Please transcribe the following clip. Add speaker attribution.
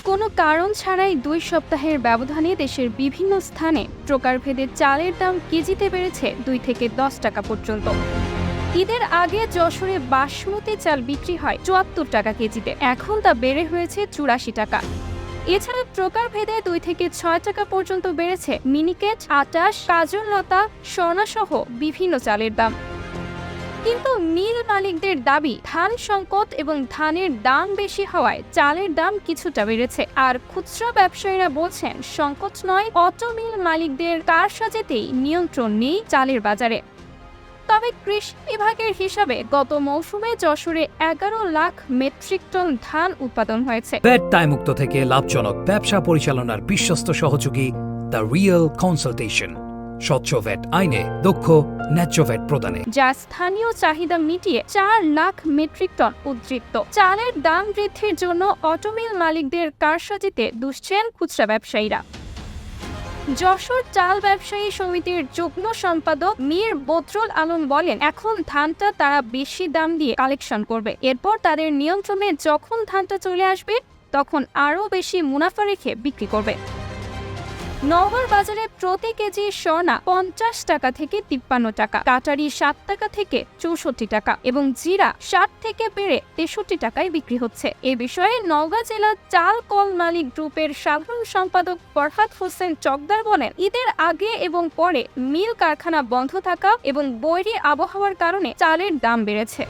Speaker 1: কোনো কারণ ছাড়াই 2 সপ্তাহের ব্যবধানে দেশের বিভিন্ন স্থানে প্রকারভেদে চালের দাম কেজিতে বেড়েছে 2 থেকে 10 টাকা পর্যন্ত। ঈদের আগে যশোরে বাসমতি চাল বিক্রি হয় 74 টাকা কেজিতে, এখন তা বেড়ে হয়েছে 84 টাকা। এছাড়া প্রকারভেদে 2 থেকে 6 টাকা পর্যন্ত বেড়েছে মিনিকেট, আটাশ, কাজললতা, স্বর্ণসহ বিভিন্ন চালের দাম। কিন্তু মিল মালিকদের দাবি, ধান সংকট এবং ধানের দাম বেশি হওয়ায় চালের দাম কিছুটা বেড়েছে। আর খুচরা ব্যবসায়ীরা বলছেন, সংকট নয়, অটো মিল মালিকদের কারসাজিতেই নিয়ন্ত্রণ নেই চালের বাজারে। তবে কৃষি বিভাগের হিসাবে গত মৌসুমে যশোরে 11 লাখ মেট্রিক টন ধান উৎপাদন হয়েছে।
Speaker 2: ভ্যাট দায়মুক্ত থেকে লাভজনক ব্যবসা পরিচালনার বিশ্বস্ত সহযোগী দ্য রিয়েল কনসালটেশন, স্বচ্ছ ভ্যাট আইনে দক্ষ ন্যায্য ভ্যাট প্রদানে,
Speaker 1: যা স্থানীয় চাহিদা মিটিয়ে 4 লাখ মেট্রিক টন উদ্ধৃত। চালের দাম বৃদ্ধির জন্য অটোমিল মালিকদের কারসাজিতে দুষছেন খুচরা ব্যবসায়ীরা। যশোর চাল ব্যবসায়ী সমিতির যুগ্ম সম্পাদক মীর বদরুল আলম বলেন, এখন ধানটা তারা বেশি দাম দিয়ে কালেকশন করবে, এরপর তাদের নিয়ন্ত্রণে যখন ধানটা চলে আসবে তখন আরও বেশি মুনাফা রেখে বিক্রি করবে। নগর বাজারে প্রতি কেজি স্বর্ণা 50 টাকা থেকে 53 টাকা, কাটারি 7 টাকা থেকে 64 টাকা এবং জিরা 60 থেকে বেড়ে 63 টাকায় বিক্রি হচ্ছে। এ বিষয়ে নওগাঁ জেলা চাল কল মালিক গ্রুপের সাধারণ সম্পাদক ফরহাদ হোসেন চকদার বলেন, ঈদের আগে এবং পরে মিল কারখানা বন্ধ থাকা এবং বৈরী আবহাওয়ার কারণে চালের দাম বেড়েছে।